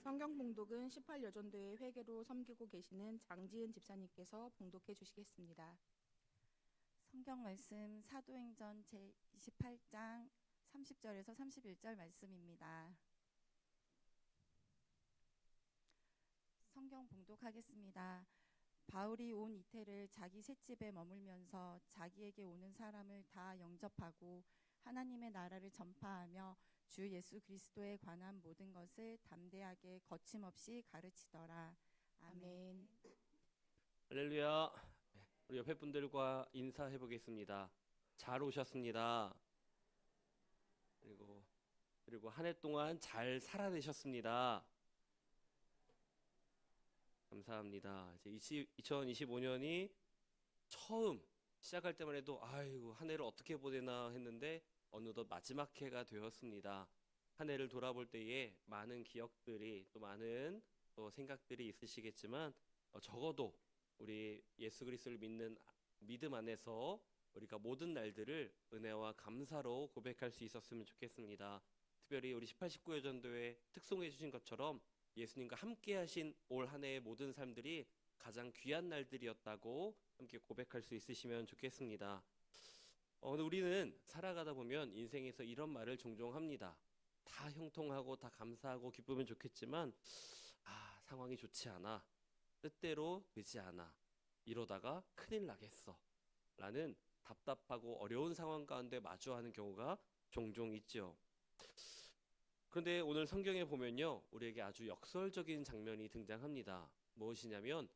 성경 봉독은 18여전도회 회계로 섬기고 계시는 장지은 집사님께서 봉독해 주시겠습니다. 성경 말씀 사도행전 제28장 30절에서 31절 말씀입니다. 성경 봉독하겠습니다. 바울이 온 이태를 자기 셋집에 머물면서 자기에게 오는 사람을 다 영접하고 하나님의 나라를 전파하며 주 예수 그리스도에 관한 모든 것을 담대하게 거침없이 가르치더라. 아멘. 할렐루야. 우리 옆에 분들과 인사해 보겠습니다. 잘 오셨습니다. 그리고 한 해 동안 잘 살아내셨습니다. 감사합니다. 이제 2025년이 처음 시작할 때만 해도 아이고 한 해를 어떻게 보내나 했는데 어느덧 마지막 해가 되었습니다. 한 해를 돌아볼 때에 많은 기억들이 또 많은 또 생각들이 있으시겠지만 적어도 우리 예수 그리스도를 믿는 믿음 안에서 우리가 모든 날들을 은혜와 감사로 고백할 수 있었으면 좋겠습니다. 특별히 우리 18, 19여 전도에 특송해 주신 것처럼 예수님과 함께 하신 올 한 해의 모든 삶들이 가장 귀한 날들이었다고 함께 고백할 수 있으시면 좋겠습니다. 근데 우리는 살아가다 보면 인생에서 이런 말을 종종 합니다. 다 형통하고 다 감사하고 기쁘면 좋겠지만 상황이 좋지 않아. 뜻대로 되지 않아. 이러다가 큰일 나겠어. 라는 답답하고 어려운 상황 가운데 마주하는 경우가 종종 있죠. 그런데 오늘 성경에 보면요, 우리에게 아주 역설적인 장면이 등장합니다. 무엇이냐면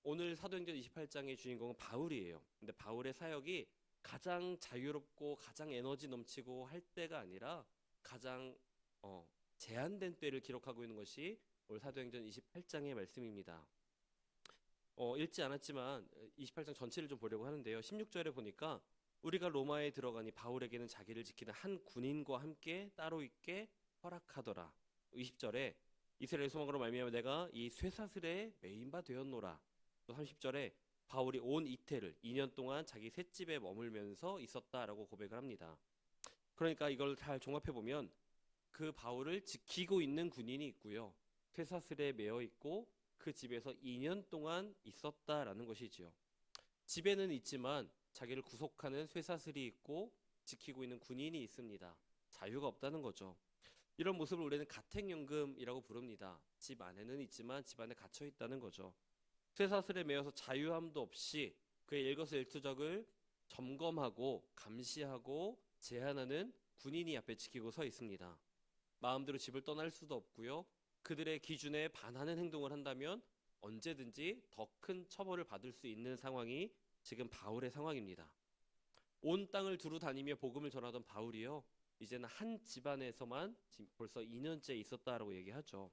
오늘 사도행전 28장의 주인공은 바울이에요. 근데 바울의 사역이 가장 자유롭고 가장 에너지 넘치고 할 때가 아니라 가장 제한된 때를 기록하고 있는 것이 오늘 사도행전 28장의 말씀입니다. 읽지 않았지만 28장 전체를 좀 보려고 하는데요. 16절에 보니까 우리가 로마에 들어가니 바울에게는 자기를 지키는 한 군인과 함께 따로 있게 허락하더라. 20절에 이스라엘 소망으로 말미암아 내가 이 쇠사슬에 매인 바 되었노라. 또 30절에 바울이 온 이태를 2년 동안 자기 셋집에 머물면서 있었다라고 고백을 합니다. 그러니까 이걸 잘 종합해 보면 그 바울을 지키고 있는 군인이 있고요. 쇠사슬에 매어 있고 그 집에서 2년 동안 있었다라는 것이지요. 집에는 있지만 자기를 구속하는 쇠사슬이 있고 지키고 있는 군인이 있습니다. 자유가 없다는 거죠. 이런 모습을 우리는 가택연금이라고 부릅니다. 집 안에는 있지만 집 안에 갇혀 있다는 거죠. 쇠사슬에 매여서 자유함도 없이 그의 일거수일투족을 점검하고 감시하고 제한하는 군인이 앞에 지키고 서 있습니다. 마음대로 집을 떠날 수도 없고요. 그들의 기준에 반하는 행동을 한다면 언제든지 더 큰 처벌을 받을 수 있는 상황이 지금 바울의 상황입니다. 온 땅을 두루 다니며 복음을 전하던 바울이요, 이제는 한 집안에서만 지금 벌써 2년째 있었다라고 얘기하죠.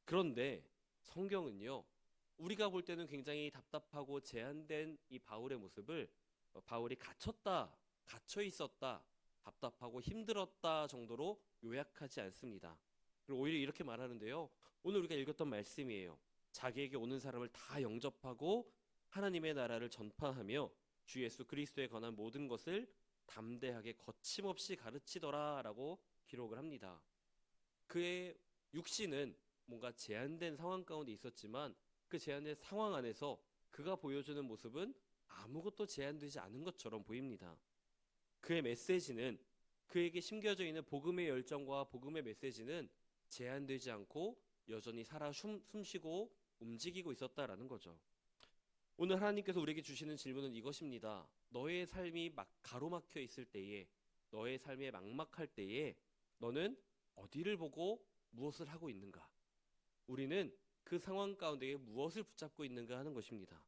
그런데 성경은요, 우리가 볼 때는 굉장히 답답하고 제한된 이 바울의 모습을 바울이 갇혀 있었다, 답답하고 힘들었다 정도로 요약하지 않습니다. 그리고 오히려 이렇게 말하는데요, 오늘 우리가 읽었던 말씀이에요. 자기에게 오는 사람을 다 영접하고 하나님의 나라를 전파하며 주 예수 그리스도에 관한 모든 것을 담대하게 거침없이 가르치더라 라고 기록을 합니다. 그의 육신은 뭔가 제한된 상황 가운데 있었지만 그 제한된 상황 안에서 그가 보여주는 모습은 아무것도 제한되지 않은 것처럼 보입니다. 그의 메시지는, 그에게 심겨져 있는 복음의 열정과 복음의 메시지는 제한되지 않고 여전히 살아 숨쉬고 움직이고 있었다라는 거죠. 오늘 하나님께서 우리에게 주시는 질문은 이것입니다. 너의 삶이 가로막혀 있을 때에, 너의 삶에 막막할 때에 너는 어디를 보고 무엇을 하고 있는가? 우리는 그 상황 가운데에 무엇을 붙잡고 있는가 하는 것입니다.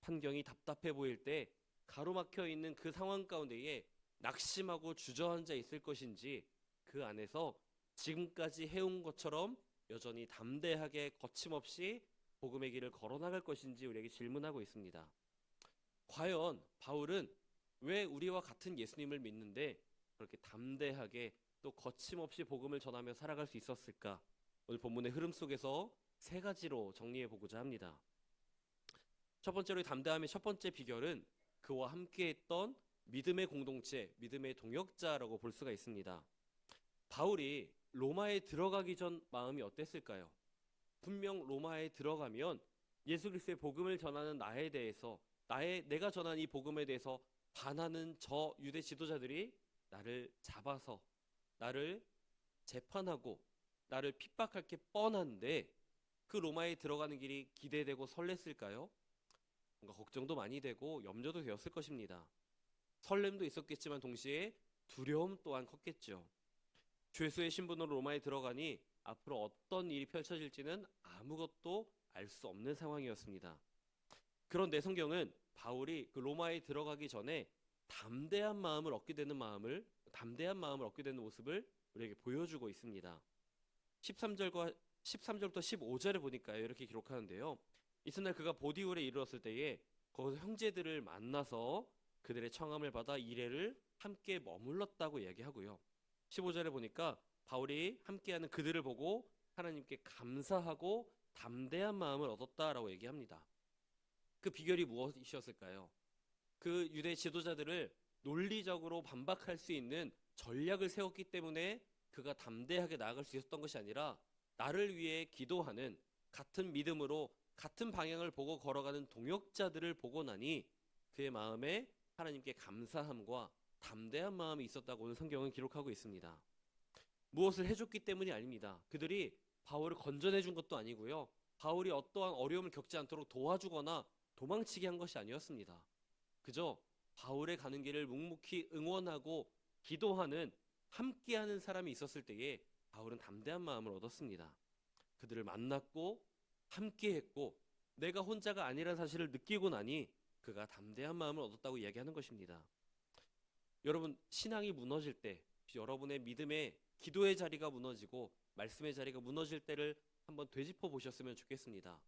환경이 답답해 보일 때 가로막혀 있는 그 상황 가운데에 낙심하고 주저앉아 있을 것인지, 그 안에서 지금까지 해온 것처럼 여전히 담대하게 거침없이 복음의 길을 걸어나갈 것인지 우리에게 질문하고 있습니다. 과연 바울은 왜 우리와 같은 예수님을 믿는데 그렇게 담대하게 또 거침없이 복음을 전하며 살아갈 수 있었을까? 오늘 본문의 흐름 속에서 세 가지로 정리해 보고자 합니다. 첫 번째로 담대함의 첫 번째 비결은 그와 함께 했던 믿음의 공동체, 믿음의 동역자라고 볼 수가 있습니다. 바울이 로마에 들어가기 전 마음이 어땠을까요? 분명 로마에 들어가면 예수 그리스도의 복음을 전하는 나에 대해서 내가 전한 이 복음에 대해서 반하는 저 유대 지도자들이 나를 잡아서 나를 재판하고 나를 핍박할 게 뻔한데 그 로마에 들어가는 길이 기대되고 설렜을까요? 뭔가 걱정도 많이 되고 염려도 되었을 것입니다. 설렘도 있었겠지만 동시에 두려움 또한 컸겠죠. 죄수의 신분으로 로마에 들어가니 앞으로 어떤 일이 펼쳐질지는 아무것도 알 수 없는 상황이었습니다. 그런데 성경은 바울이 그 로마에 들어가기 전에 담대한 마음을 얻게 되는 모습을 우리에게 보여주고 있습니다. 13절부터 15절을 보니까요, 이렇게 기록하는데요. 이튿날 그가 보디올에 이르렀을 때에 거기서 형제들을 만나서 그들의 청함을 받아 이레를 함께 머물렀다고 얘기하고요. 15절에 보니까 바울이 함께하는 그들을 보고 하나님께 감사하고 담대한 마음을 얻었다라고 얘기합니다. 그 비결이 무엇이었을까요? 그 유대 지도자들을 논리적으로 반박할 수 있는 전략을 세웠기 때문에 그가 담대하게 나아갈 수 있었던 것이 아니라 나를 위해 기도하는 같은 믿음으로 같은 방향을 보고 걸어가는 동역자들을 보고 나니 그의 마음에 하나님께 감사함과 담대한 마음이 있었다고 오늘 성경은 기록하고 있습니다. 무엇을 해줬기 때문이 아닙니다. 그들이 바울을 건져내 준 것도 아니고요. 바울이 어떠한 어려움을 겪지 않도록 도와주거나 도망치게 한 것이 아니었습니다. 그저 바울의 가는 길을 묵묵히 응원하고 기도하는 함께하는 사람이 있었을 때에 바울은 담대한 마음을 얻었습니다. 그들을 만났고 함께했고 내가 혼자가 아니라는 사실을 느끼고 나니 그가 담대한 마음을 얻었다고 이야기하는 것입니다. 여러분, 신앙이 무너질 때, 여러분의 믿음의 기도의 자리가 무너지고 말씀의 자리가 무너질 때를 한번 되짚어 보셨으면 좋겠습니다.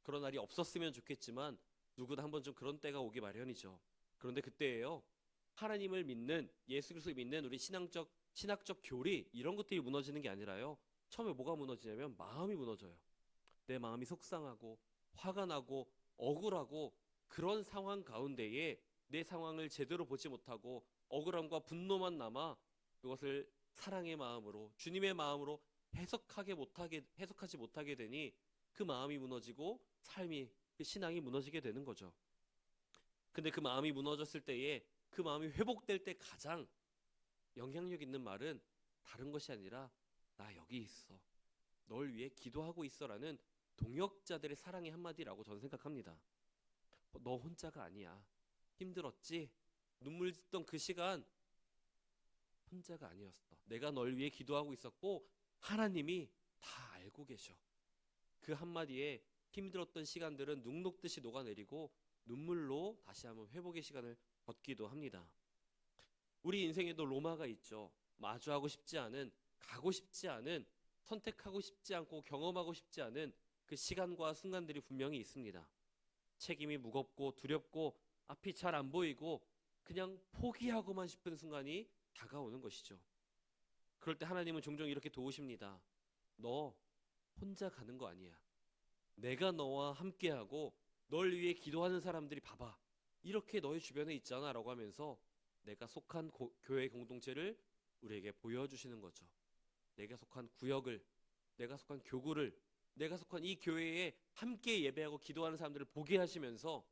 그런 날이 없었으면 좋겠지만 누구나 한번 좀 그런 때가 오기 마련이죠. 그런데 그때예요, 하나님을 믿는, 예수 그리스도를 믿는 우리 신학적 교리, 이런 것들이 무너지는 게 아니라요, 처음에 뭐가 무너지냐면 마음이 무너져요. 내 마음이 속상하고 화가 나고 억울하고 그런 상황 가운데에 내 상황을 제대로 보지 못하고 억울함과 분노만 남아 그것을 사랑의 마음으로, 주님의 마음으로 해석하지 못하게 되니 그 마음이 무너지고 그 신앙이 무너지게 되는 거죠. 근데 그 마음이 무너졌을 때에 그 마음이 회복될 때 가장 영향력 있는 말은 다른 것이 아니라 나 여기 있어, 널 위해 기도하고 있어라는 동역자들의 사랑의 한마디라고 저는 생각합니다. 너 혼자가 아니야. 힘들었지? 눈물 짓던 그 시간 혼자가 아니었어. 내가 널 위해 기도하고 있었고 하나님이 다 알고 계셔. 그 한마디에 힘들었던 시간들은 눈 녹듯이 녹아내리고 눈물로 다시 한번 회복의 시간을 걷기도 합니다. 우리 인생에도 로마가 있죠. 마주하고 싶지 않은, 가고 싶지 않은, 선택하고 싶지 않고 경험하고 싶지 않은 그 시간과 순간들이 분명히 있습니다. 책임이 무겁고 두렵고 앞이 잘 안 보이고 그냥 포기하고만 싶은 순간이 다가오는 것이죠. 그럴 때 하나님은 종종 이렇게 도우십니다. 너 혼자 가는 거 아니야. 내가 너와 함께하고 널 위해 기도하는 사람들이 봐봐, 이렇게 너의 주변에 있잖아 라고 하면서 내가 속한 교회 공동체를 우리에게 보여주시는 거죠. 내가 속한 구역을, 내가 속한 교구를, 내가 속한 이 교회에 함께 예배하고 기도하는 사람들을 보게 하시면서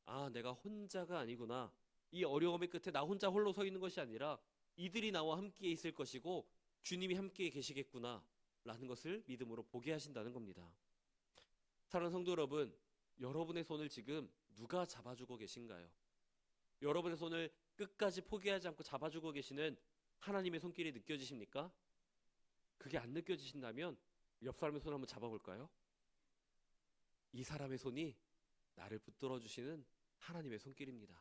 아, 내가 혼자가 아니구나. 이 어려움의 끝에 나 혼자 홀로 서 있는 것이 아니라 이들이 나와 함께 있을 것이고 주님이 함께 계시겠구나 라는 것을 믿음으로 보게 하신다는 겁니다. 사랑하는 성도 여러분, 여러분의 손을 지금 누가 잡아주고 계신가요? 여러분의 손을 끝까지 포기하지 않고 잡아주고 계시는 하나님의 손길이 느껴지십니까? 그게 안 느껴지신다면 옆 사람의 손을 한번 잡아볼까요? 이 사람의 손이 나를 붙들어 주시는 하나님의 손길입니다.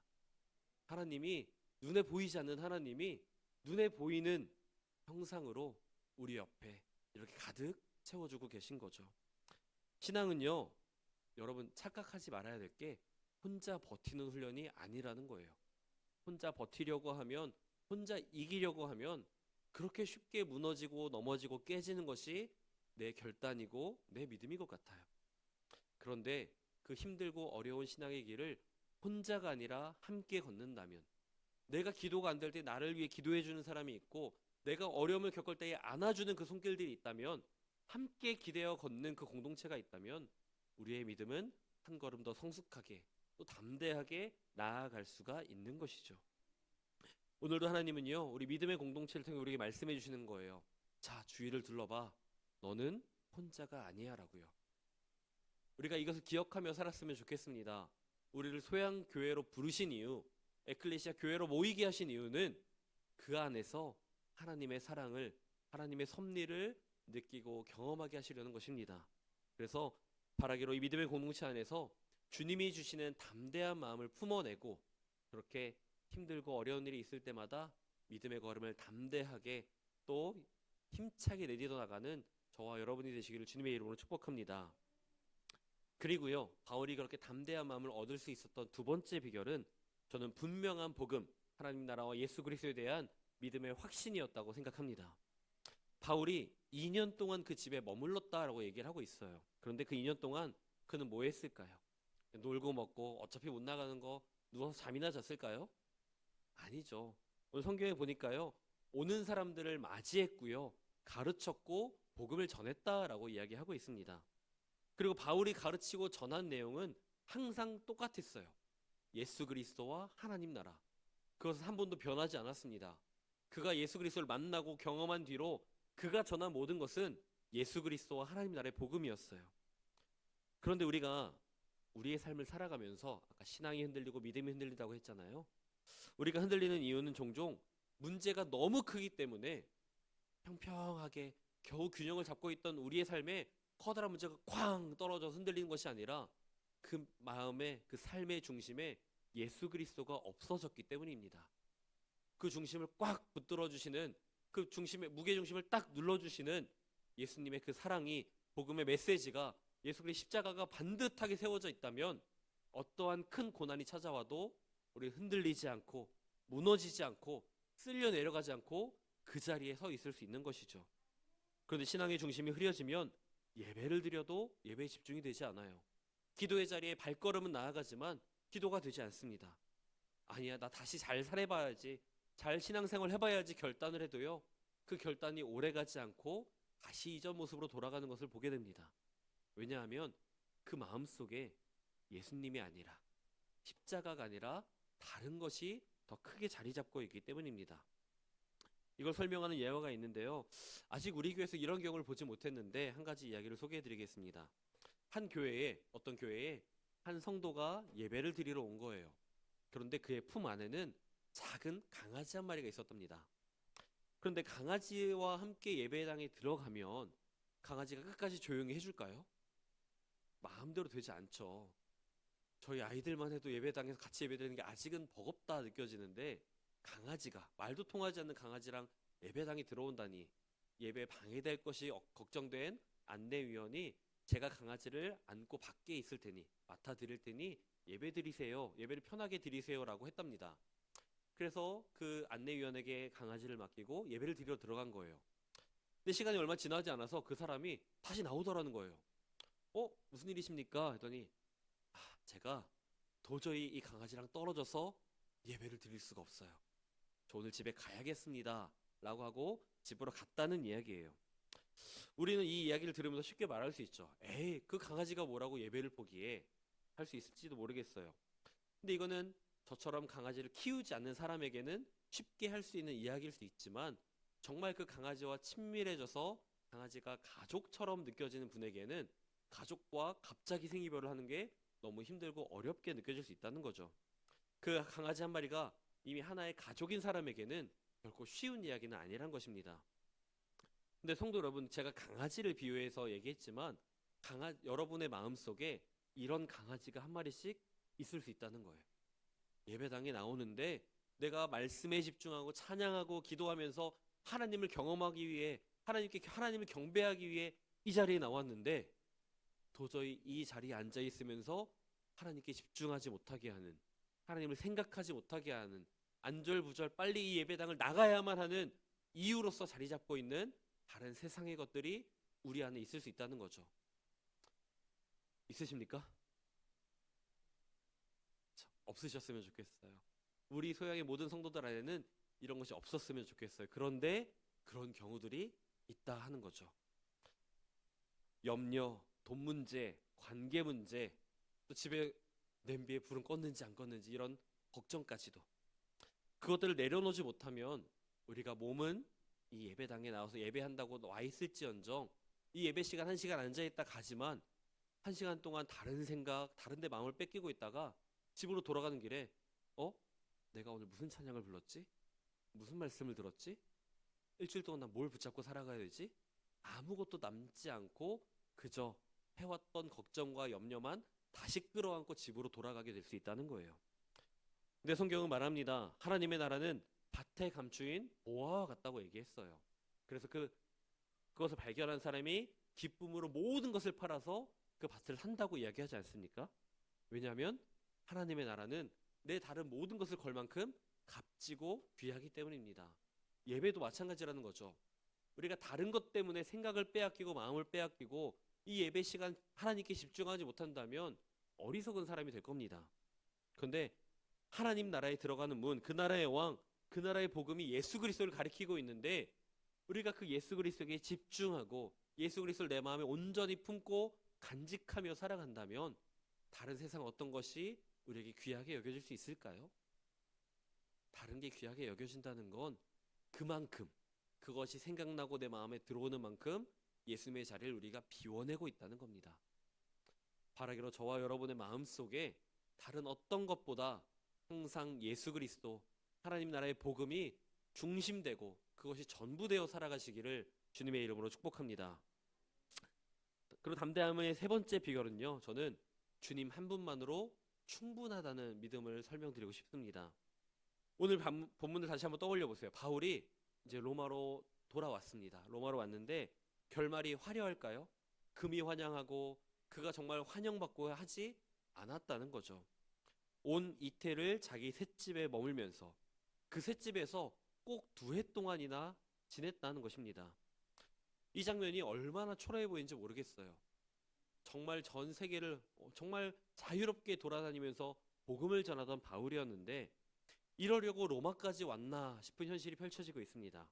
하나님이, 눈에 보이지 않는 하나님이 눈에 보이는 형상으로 우리 옆에 이렇게 가득 채워주고 계신 거죠. 신앙은요, 여러분 착각하지 말아야 될 게 혼자 버티는 훈련이 아니라는 거예요. 혼자 버티려고 하면, 혼자 이기려고 하면 그렇게 쉽게 무너지고 넘어지고 깨지는 것이 내 결단이고 내 믿음인 것 같아요. 그런데 그 힘들고 어려운 신앙의 길을 혼자가 아니라 함께 걷는다면, 내가 기도가 안 될 때 나를 위해 기도해 주는 사람이 있고 내가 어려움을 겪을 때에 안아주는 그 손길들이 있다면, 함께 기대어 걷는 그 공동체가 있다면 우리의 믿음은 한 걸음 더 성숙하게 또 담대하게 나아갈 수가 있는 것이죠. 오늘도 하나님은요, 우리 믿음의 공동체를 통해 우리에게 말씀해 주시는 거예요. 자, 주위를 둘러봐. 너는 혼자가 아니야 라고요. 우리가 이것을 기억하며 살았으면 좋겠습니다. 우리를 소양교회로 부르신 이유, 에클레시아 교회로 모이게 하신 이유는 그 안에서 하나님의 사랑을, 하나님의 섭리를 느끼고 경험하게 하시려는 것입니다. 그래서 바라기로 이 믿음의 공동체 안에서 주님이 주시는 담대한 마음을 품어내고, 그렇게 힘들고 어려운 일이 있을 때마다 믿음의 걸음을 담대하게 또 힘차게 내딛어 나가는 저와 여러분이 되시기를 주님의 이름으로 축복합니다. 그리고요, 바울이 그렇게 담대한 마음을 얻을 수 있었던 두 번째 비결은 저는 분명한 복음, 하나님 나라와 예수 그리스도에 대한 믿음의 확신이었다고 생각합니다. 바울이 2년 동안 그 집에 머물렀다라고 얘기를 하고 있어요. 그런데 그 2년 동안 그는 뭐 했을까요? 놀고 먹고 어차피 못 나가는 거 누워서 잠이나 잤을까요? 아니죠. 오늘 성경에 보니까요, 오는 사람들을 맞이했고요, 가르쳤고 복음을 전했다라고 이야기하고 있습니다. 그리고 바울이 가르치고 전한 내용은 항상 똑같았어요. 예수 그리스도와 하나님 나라. 그것은 한 번도 변하지 않았습니다. 그가 예수 그리스도를 만나고 경험한 뒤로 그가 전한 모든 것은 예수 그리스도와 하나님 나라의 복음이었어요. 그런데 우리가 우리의 삶을 살아가면서 아까 신앙이 흔들리고 믿음이 흔들리다고 했잖아요. 우리가 흔들리는 이유는 종종 문제가 너무 크기 때문에 평평하게 겨우 균형을 잡고 있던 우리의 삶에 커다란 문제가 쾅 떨어져서 흔들리는 것이 아니라 그 마음의, 그 삶의 중심에 예수 그리스도가 없어졌기 때문입니다. 그 중심을 꽉 붙들어 주시는, 그 중심의 무게 중심을 딱 눌러 주시는 예수님의 그 사랑이, 복음의 메시지가, 예수 그리스도의 십자가가 반듯하게 세워져 있다면 어떠한 큰 고난이 찾아와도 우리 흔들리지 않고 무너지지 않고 쓸려 내려가지 않고 그 자리에 서 있을 수 있는 것이죠. 그런데 신앙의 중심이 흐려지면 예배를 드려도 예배에 집중이 되지 않아요. 기도의 자리에 발걸음은 나아가지만 기도가 되지 않습니다. 아니야, 나 다시 잘 살아봐야지, 잘 신앙생활 해봐야지 결단을 해도요, 그 결단이 오래가지 않고 다시 이전 모습으로 돌아가는 것을 보게 됩니다. 왜냐하면 그 마음속에 예수님이 아니라, 십자가가 아니라 다른 것이 더 크게 자리 잡고 있기 때문입니다. 이걸 설명하는 예화가 있는데요, 아직 우리 교회에서 이런 경우를 보지 못했는데 한 가지 이야기를 소개해 드리겠습니다. 한 교회에, 어떤 교회에 한 성도가 예배를 드리러 온 거예요. 그런데 그의 품 안에는 작은 강아지 한 마리가 있었답니다. 그런데 강아지와 함께 예배당에 들어가면 강아지가 끝까지 조용히 해줄까요? 마음대로 되지 않죠. 저희 아이들만 해도 예배당에서 같이 예배드리는 게 아직은 버겁다 느껴지는데, 강아지가, 말도 통하지 않는 강아지랑 예배당에 들어온다니, 예배에 방해될 것이 걱정된 안내위원이 제가 강아지를 안고 밖에 있을 테니, 맡아 드릴 테니 예배 드리세요, 예배를 편하게 드리세요 라고 했답니다. 그래서 그 안내위원에게 강아지를 맡기고 예배를 드리러 들어간 거예요. 근데 시간이 얼마 지나지 않아서 그 사람이 다시 나오더라는 거예요. 무슨 일이십니까? 했더니 제가 도저히 이 강아지랑 떨어져서 예배를 드릴 수가 없어요. 저 오늘 집에 가야겠습니다 라고 하고 집으로 갔다는 이야기예요. 우리는 이 이야기를 들으면서 쉽게 말할 수 있죠. 에이, 그 강아지가 뭐라고 예배를 포기해, 할 수 있을지도 모르겠어요. 근데 이거는 저처럼 강아지를 키우지 않는 사람에게는 쉽게 할 수 있는 이야기일 수 있지만, 정말 그 강아지와 친밀해져서 강아지가 가족처럼 느껴지는 분에게는 가족과 갑자기 생이별을 하는 게 너무 힘들고 어렵게 느껴질 수 있다는 거죠. 그 강아지 한 마리가 이미 하나의 가족인 사람에게는 결코 쉬운 이야기는 아니란 것입니다. 근데 성도 여러분, 제가 강아지를 비유해서 얘기했지만 여러분의 마음속에 이런 강아지가 한 마리씩 있을 수 있다는 거예요. 예배당에 나오는데 내가 말씀에 집중하고 찬양하고 기도하면서 하나님을 경험하기 위해, 하나님을 경배하기 위해 이 자리에 나왔는데 도저히 이 자리에 앉아 있으면서 하나님께 집중하지 못하게 하는, 하나님을 생각하지 못하게 하는, 안절부절 빨리 이 예배당을 나가야만 하는 이유로서 자리 잡고 있는 다른 세상의 것들이 우리 안에 있을 수 있다는 거죠. 있으십니까? 없으셨으면 좋겠어요. 우리 소양의 모든 성도들 안에는 이런 것이 없었으면 좋겠어요. 그런데 그런 경우들이 있다 하는 거죠. 염려, 돈 문제, 관계 문제, 또 집에 냄비에 불은 껐는지 안 껐는지 이런 걱정까지도, 그것들을 내려놓지 못하면 우리가 몸은 이 예배당에 나와서 예배한다고 와 있을지언정 이 예배 시간 1시간 앉아있다 가지만 1시간 동안 다른 생각, 다른 데 마음을 뺏기고 있다가 집으로 돌아가는 길에 내가 오늘 무슨 찬양을 불렀지? 무슨 말씀을 들었지? 일주일 동안 난 뭘 붙잡고 살아가야 되지? 아무것도 남지 않고 그저 해왔던 걱정과 염려만 다시 끌어안고 집으로 돌아가게 될 수 있다는 거예요. 근데 성경은 말합니다. 하나님의 나라는 밭에 감추인 보화와 같다고 얘기했어요. 그래서 그것을 발견한 사람이 기쁨으로 모든 것을 팔아서 그 밭을 산다고 이야기하지 않습니까? 왜냐하면 하나님의 나라는 내 다른 모든 것을 걸 만큼 값지고 귀하기 때문입니다. 예배도 마찬가지라는 거죠. 우리가 다른 것 때문에 생각을 빼앗기고 마음을 빼앗기고 이 예배 시간 하나님께 집중하지 못한다면 어리석은 사람이 될 겁니다. 그런데 하나님 나라에 들어가는 문, 그 나라의 왕, 그 나라의 복음이 예수 그리스도를 가리키고 있는데 우리가 그 예수 그리스도에게 집중하고 예수 그리스도를 내 마음에 온전히 품고 간직하며 살아간다면 다른 세상 어떤 것이 우리에게 귀하게 여겨질 수 있을까요? 다른 게 귀하게 여겨진다는 건 그만큼, 그것이 생각나고 내 마음에 들어오는 만큼 예수님의 자리를 우리가 비워내고 있다는 겁니다. 바라기로 저와 여러분의 마음속에 다른 어떤 것보다 항상 예수 그리스도, 하나님 나라의 복음이 중심되고 그것이 전부되어 살아가시기를 주님의 이름으로 축복합니다. 그리고 담대함의 세 번째 비결은요, 저는 주님 한 분만으로 충분하다는 믿음을 설명드리고 싶습니다. 오늘 본문을 다시 한번 떠올려 보세요. 바울이 이제 로마로 돌아왔습니다. 로마로 왔는데 결말이 화려할까요? 금이 환영하고 그가 정말 환영받고 하지 않았다는 거죠. 온 이태를 자기 셋집에 머물면서 그 셋집에서 꼭 2해 동안이나 지냈다는 것입니다. 이 장면이 얼마나 초라해 보이는지 모르겠어요. 정말 전 세계를 정말 자유롭게 돌아다니면서 복음을 전하던 바울이었는데 이러려고 로마까지 왔나 싶은 현실이 펼쳐지고 있습니다.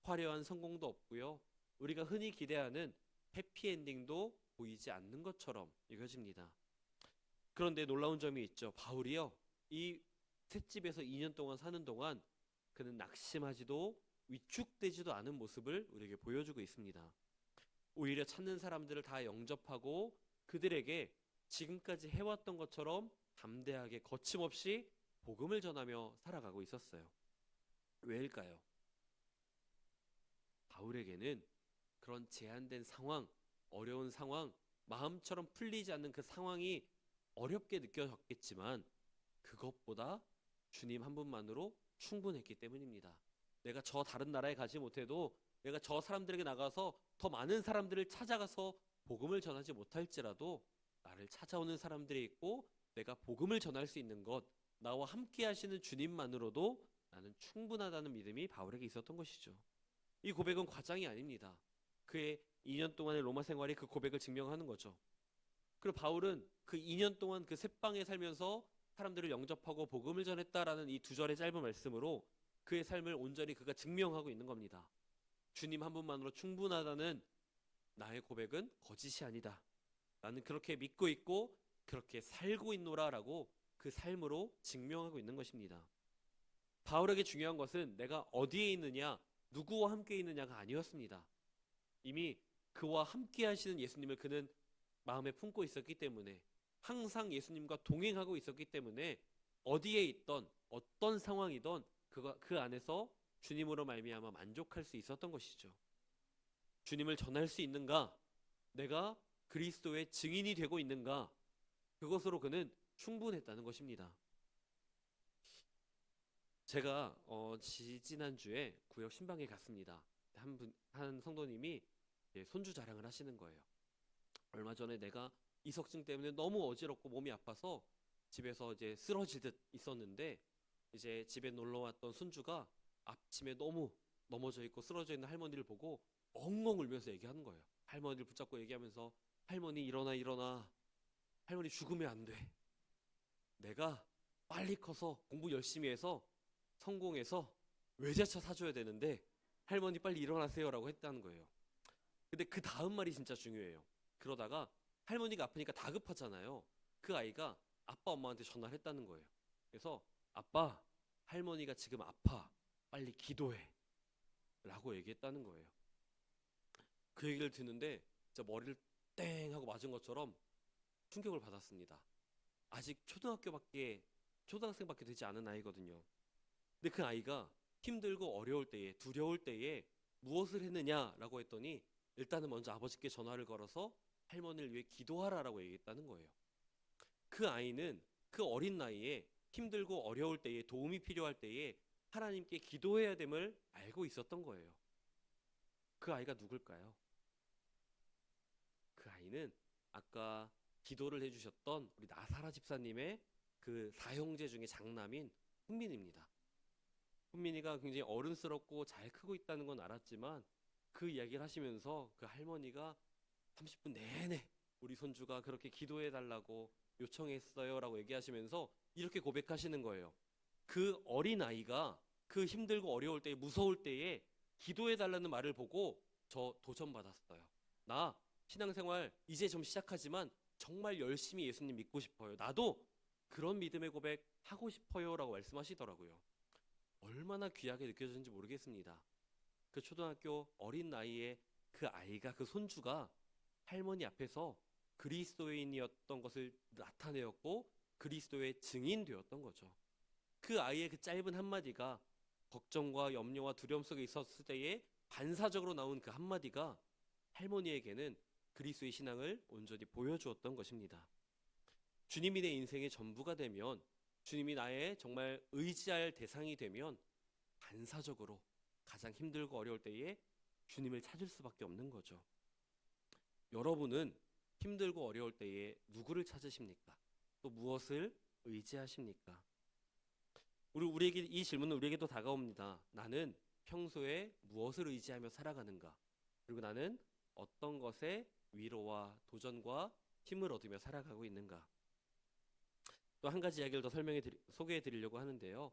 화려한 성공도 없고요. 우리가 흔히 기대하는 해피엔딩도 보이지 않는 것처럼 여겨집니다. 그런데 놀라운 점이 있죠. 바울이요, 이 셋집에서 2년 동안 사는 동안 그는 낙심하지도 위축되지도 않은 모습을 우리에게 보여주고 있습니다. 오히려 찾는 사람들을 다 영접하고 그들에게 지금까지 해왔던 것처럼 담대하게 거침없이 복음을 전하며 살아가고 있었어요. 왜일까요? 바울에게는 그런 제한된 상황, 어려운 상황, 마음처럼 풀리지 않는 그 상황이 어렵게 느껴졌겠지만 그것보다 주님 한 분만으로 충분했기 때문입니다. 내가 저 다른 나라에 가지 못해도 내가 저 사람들에게 나가서 더 많은 사람들을 찾아가서 복음을 전하지 못할지라도 나를 찾아오는 사람들이 있고 내가 복음을 전할 수 있는 것, 나와 함께 하시는 주님만으로도 나는 충분하다는 믿음이 바울에게 있었던 것이죠. 이 고백은 과장이 아닙니다. 그의 2년 동안의 로마 생활이 그 고백을 증명하는 거죠. 그리고 바울은 그 2년 동안 그 셋방에 살면서 사람들을 영접하고 복음을 전했다라는 이 2절의 짧은 말씀으로 그의 삶을 온전히 그가 증명하고 있는 겁니다. 주님 한 분만으로 충분하다는 나의 고백은 거짓이 아니다. 나는 그렇게 믿고 있고 그렇게 살고 있노라라고 그 삶으로 증명하고 있는 것입니다. 바울에게 중요한 것은 내가 어디에 있느냐, 누구와 함께 있느냐가 아니었습니다. 이미 그와 함께 하시는 예수님을 그는 마음에 품고 있었기 때문에, 항상 예수님과 동행하고 있었기 때문에 어디에 있던 어떤 상황이든 그 안에서 주님으로 말미암아 만족할 수 있었던 것이죠. 주님을 전할 수 있는가? 내가 그리스도의 증인이 되고 있는가? 그것으로 그는 충분했다는 것입니다. 제가 지난주에 구역 신방에 갔습니다. 한 성도님이 손주 자랑을 하시는 거예요. 얼마 전에 내가 이석증 때문에 너무 어지럽고 몸이 아파서 집에서 이제 쓰러지듯 있었는데 이제 집에 놀러 왔던 손주가 앞침에 너무 넘어져 있고 쓰러져 있는 할머니를 보고 엉엉 울면서 얘기하는 거예요. 할머니를 붙잡고 얘기하면서 할머니 일어나. 할머니 죽으면 안 돼. 내가 빨리 커서 공부 열심히 해서 성공해서 외제차 사줘야 되는데 할머니 빨리 일어나세요라고 했다는 거예요. 근데 그 다음 말이 진짜 중요해요. 그러다가 할머니가 아프니까 다급하잖아요. 그 아이가 아빠 엄마한테 전화를 했다는 거예요. 그래서 아빠, 할머니가 지금 아파. 빨리 기도해. 라고 얘기했다는 거예요. 그 얘기를 듣는데 진짜 머리를 땡 하고 맞은 것처럼 충격을 받았습니다. 아직 초등학생밖에 되지 않은 아이거든요. 근데 그 아이가 힘들고 어려울 때에, 두려울 때에 무엇을 했느냐라고 했더니 일단은 먼저 아버지께 전화를 걸어서 할머니를 위해 기도하라라고 얘기했다는 거예요. 그 아이는 그 어린 나이에 힘들고 어려울 때에, 도움이 필요할 때에 하나님께 기도해야 됨을 알고 있었던 거예요. 그 아이가 누굴까요? 그 아이는 아까 기도를 해주셨던 우리 나사라 집사님의 그 사형제 중에 장남인 훈민입니다. 훈민이가 굉장히 어른스럽고 잘 크고 있다는 건 알았지만 그 이야기를 하시면서 그 할머니가 30분 내내 우리 손주가 그렇게 기도해 달라고 요청했어요 라고 얘기하시면서 이렇게 고백하시는 거예요. 그 어린 아이가 그 힘들고 어려울 때, 무서울 때에 기도해 달라는 말을 보고 저 도전받았어요. 나 신앙생활 이제 좀 시작하지만 정말 열심히 예수님 믿고 싶어요. 나도 그런 믿음의 고백 하고 싶어요 라고 말씀하시더라고요. 얼마나 귀하게 느껴졌는지 모르겠습니다. 그 초등학교 어린 나이에 그 아이가, 그 손주가 할머니 앞에서 그리스도인이었던 것을 나타내었고 그리스도의 증인되었던 거죠. 그 아이의 그 짧은 한마디가 걱정과 염려와 두려움 속에 있었을 때에 반사적으로 나온 그 한마디가 할머니에게는 그리스도의 신앙을 온전히 보여주었던 것입니다. 주님이 내 인생의 전부가 되면, 주님이 나의 정말 의지할 대상이 되면 반사적으로 가장 힘들고 어려울 때에 주님을 찾을 수밖에 없는 거죠. 여러분은 힘들고 어려울 때에 누구를 찾으십니까? 또 무엇을 의지하십니까? 우리에게 이 질문은 우리에게도 다가옵니다. 나는 평소에 무엇을 의지하며 살아가는가? 그리고 나는 어떤 것에 위로와 도전과 힘을 얻으며 살아가고 있는가? 또 한 가지 이야기를 더 소개해 드리려고 하는데요.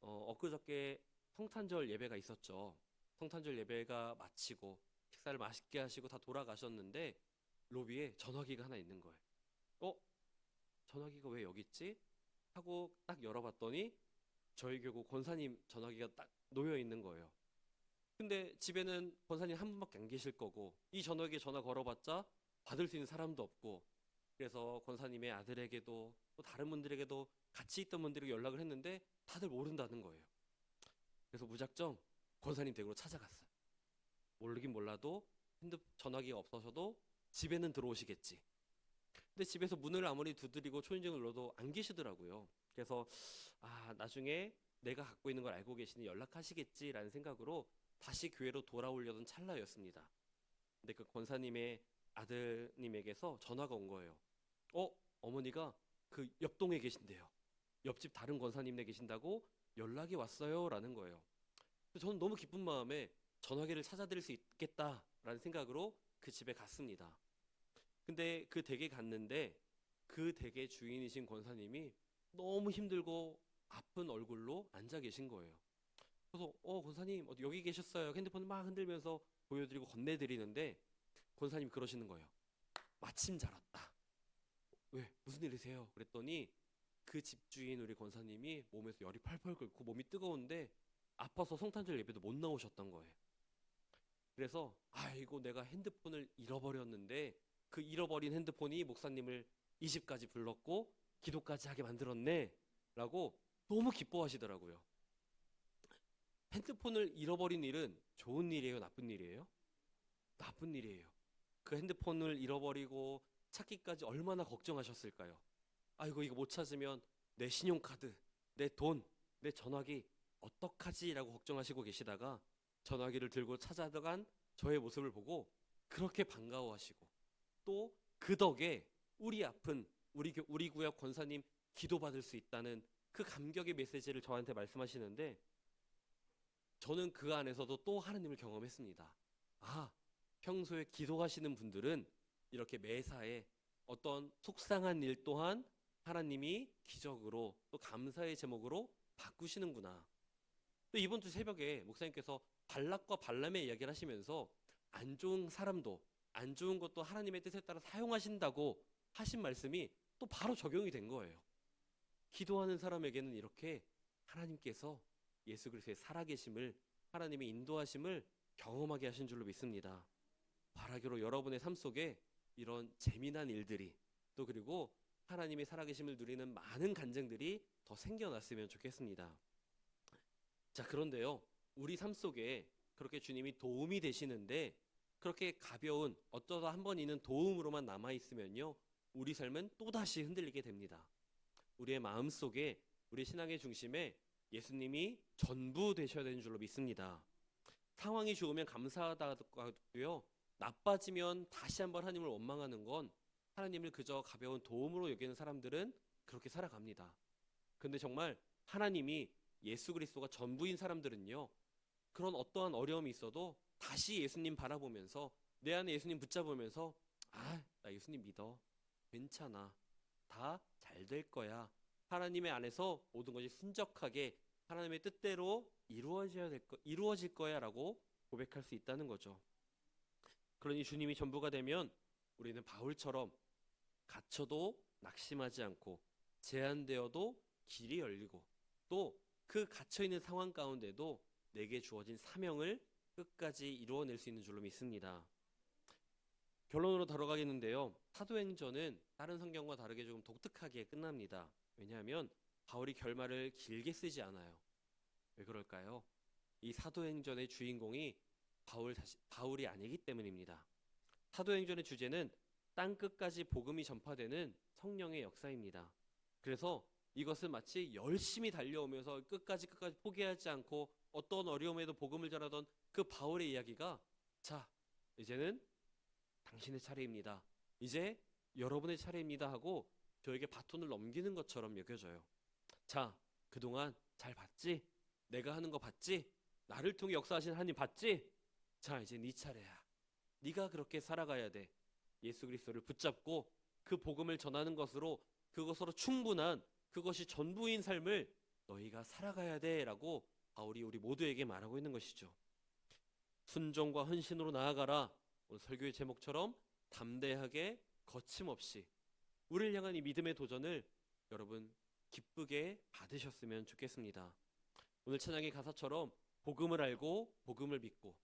엊그저께 성탄절 예배가 있었죠. 성탄절 예배가 마치고 식사를 맛있게 하시고 다 돌아가셨는데 로비에 전화기가 하나 있는 거예요. 전화기가 왜 여기 있지? 하고 딱 열어봤더니 저희 교구 권사님 전화기가 딱 놓여 있는 거예요. 근데 집에는 권사님 한 분밖에 안 계실 거고 이 전화기에 전화 걸어봤자 받을 수 있는 사람도 없고, 그래서 권사님의 아들에게도 또 다른 분들에게도 같이 있던 분들에게 연락을 했는데 다들 모른다는 거예요. 그래서 무작정 권사님 댁으로 찾아갔어요. 모르긴 몰라도 전화기가 없어서도 집에는 들어오시겠지. 근데 집에서 문을 아무리 두드리고 초인종을 눌러도 안 계시더라고요. 그래서 나중에 내가 갖고 있는 걸 알고 계시니 연락하시겠지라는 생각으로 다시 교회로 돌아오려던 찰나였습니다. 근데 그 권사님의 아드님에게서 전화가 온 거예요. 어머니가 그 옆동에 계신대요. 옆집 다른 권사님네 계신다고 연락이 왔어요 라는 거예요. 저는 너무 기쁜 마음에 전화기를 찾아드릴 수 있겠다라는 생각으로 그 집에 갔습니다. 근데 그 댁에 갔는데 그 댁의 주인이신 권사님이 너무 힘들고 아픈 얼굴로 앉아 계신 거예요. 그래서 권사님 여기 계셨어요. 핸드폰을 막 흔들면서 보여드리고 건네드리는데 권사님 그러시는 거예요. 마침 잘 왔다. 왜? 무슨 일이세요? 그랬더니 그 집주인 우리 권사님이 몸에서 열이 펄펄 끓고 몸이 뜨거운데 아파서 성탄절 예배도 못 나오셨던 거예요. 그래서 아이고 내가 핸드폰을 잃어버렸는데 그 잃어버린 핸드폰이 목사님을 이 집까지 불렀고 기도까지 하게 만들었네 라고 너무 기뻐하시더라고요. 핸드폰을 잃어버린 일은 좋은 일이에요? 나쁜 일이에요? 나쁜 일이에요. 그 핸드폰을 잃어버리고 찾기까지 얼마나 걱정하셨을까요? 아이고 이거 못 찾으면 내 신용카드, 내 돈, 내 전화기 어떡하지? 라고 걱정하시고 계시다가 전화기를 들고 찾아간 저의 모습을 보고 그렇게 반가워하시고 또 그 덕에 우리 아픈 우리 구역 권사님 기도받을 수 있다는 그 감격의 메시지를 저한테 말씀하시는데 저는 그 안에서도 또 하나님을 경험했습니다. 평소에 기도하시는 분들은 이렇게 매사에 어떤 속상한 일 또한 하나님이 기적으로 또 감사의 제목으로 바꾸시는구나. 또 이번 주 새벽에 목사님께서 발락과 발람의 이야기를 하시면서 안 좋은 사람도 안 좋은 것도 하나님의 뜻에 따라 사용하신다고 하신 말씀이 또 바로 적용이 된 거예요. 기도하는 사람에게는 이렇게 하나님께서 예수 그리스도의 살아계심을, 하나님의 인도하심을 경험하게 하신 줄로 믿습니다. 바라기로 여러분의 삶 속에 이런 재미난 일들이, 또 그리고 하나님의 살아계심을 누리는 많은 간증들이 더 생겨났으면 좋겠습니다. 자, 그런데요, 우리 삶 속에 그렇게 주님이 도움이 되시는데 그렇게 가벼운 어쩌다 한 번 있는 도움으로만 남아있으면요, 우리 삶은 또다시 흔들리게 됩니다. 우리의 마음 속에, 우리 신앙의 중심에 예수님이 전부 되셔야 되는 줄로 믿습니다. 상황이 좋으면 감사하다고요, 나빠지면 다시 한번 하나님을 원망하는 건 하나님을 그저 가벼운 도움으로 여기는 사람들은 그렇게 살아갑니다. 근데 정말 하나님이 예수 그리스도가 전부인 사람들은요, 그런 어떠한 어려움이 있어도 다시 예수님 바라보면서, 내 안에 예수님 붙잡으면서, 나 예수님 믿어, 괜찮아, 다 잘 될 거야, 하나님의 안에서 모든 것이 순적하게 하나님의 뜻대로 이루어질 거야 라고 고백할 수 있다는 거죠. 그러니 주님이 전부가 되면 우리는 바울처럼 갇혀도 낙심하지 않고, 제한되어도 길이 열리고, 또 그 갇혀있는 상황 가운데도 내게 주어진 사명을 끝까지 이루어낼 수 있는 줄로 믿습니다. 결론으로 들어가겠는데요, 사도행전은 다른 성경과 다르게 조금 독특하게 끝납니다. 왜냐하면 바울이 결말을 길게 쓰지 않아요. 왜 그럴까요? 이 사도행전의 주인공이 바울이 아니기 때문입니다. 사도행전의 주제는 땅 끝까지 복음이 전파되는 성령의 역사입니다. 그래서 이것은 마치 열심히 달려오면서 끝까지 포기하지 않고 어떤 어려움에도 복음을 전하던 그 바울의 이야기가, 자, 이제는 당신의 차례입니다, 이제 여러분의 차례입니다 하고 저에게 바톤을 넘기는 것처럼 여겨져요. 자, 그동안 잘 봤지? 내가 하는 거 봤지? 나를 통해 역사하신 하나님 봤지? 자, 이제 네 차례야. 네가 그렇게 살아가야 돼. 예수 그리스도를 붙잡고 그 복음을 전하는 그것으로 충분한, 그것이 전부인 삶을 너희가 살아가야 돼 라고 바울이 우리 모두에게 말하고 있는 것이죠. 순종과 헌신으로 나아가라. 오늘 설교의 제목처럼 담대하게 거침없이 우리를 향한 이 믿음의 도전을 여러분 기쁘게 받으셨으면 좋겠습니다. 오늘 찬양의 가사처럼 복음을 알고 복음을 믿고,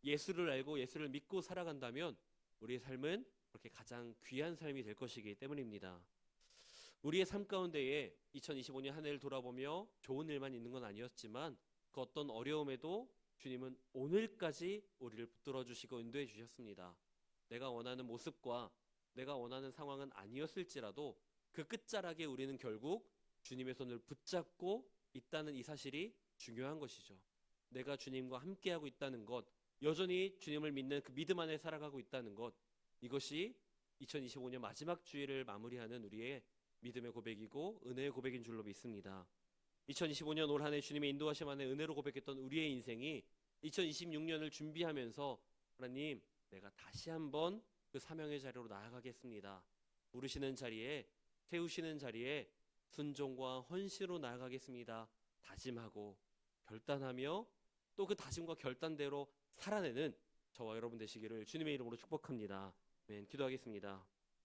예수를 알고 예수를 믿고 살아간다면 우리의 삶은 그렇게 가장 귀한 삶이 될 것이기 때문입니다. 우리의 삶 가운데에 2025년 한 해를 돌아보며 좋은 일만 있는 건 아니었지만 그 어떤 어려움에도 주님은 오늘까지 우리를 붙들어 주시고 인도해 주셨습니다. 내가 원하는 모습과 내가 원하는 상황은 아니었을지라도 그 끝자락에 우리는 결국 주님의 손을 붙잡고 있다는 이 사실이 중요한 것이죠. 내가 주님과 함께하고 있다는 것, 여전히 주님을 믿는 그 믿음 안에 살아가고 있다는 것, 이것이 2025년 마지막 주일을 마무리하는 우리의 믿음의 고백이고 은혜의 고백인 줄로 믿습니다. 2025년 올 한 해 주님의 인도하심 안에 은혜로 고백했던 우리의 인생이 2026년을 준비하면서, 하나님, 내가 다시 한번 그 사명의 자리로 나아가겠습니다, 부르시는 자리에, 세우시는 자리에 순종과 헌신으로 나아가겠습니다 다짐하고 결단하며 또 그 다짐과 결단대로 살아내는 저와 여러분 되시기를 주님의 이름으로 축복합니다. 아멘. 기도하겠습니다.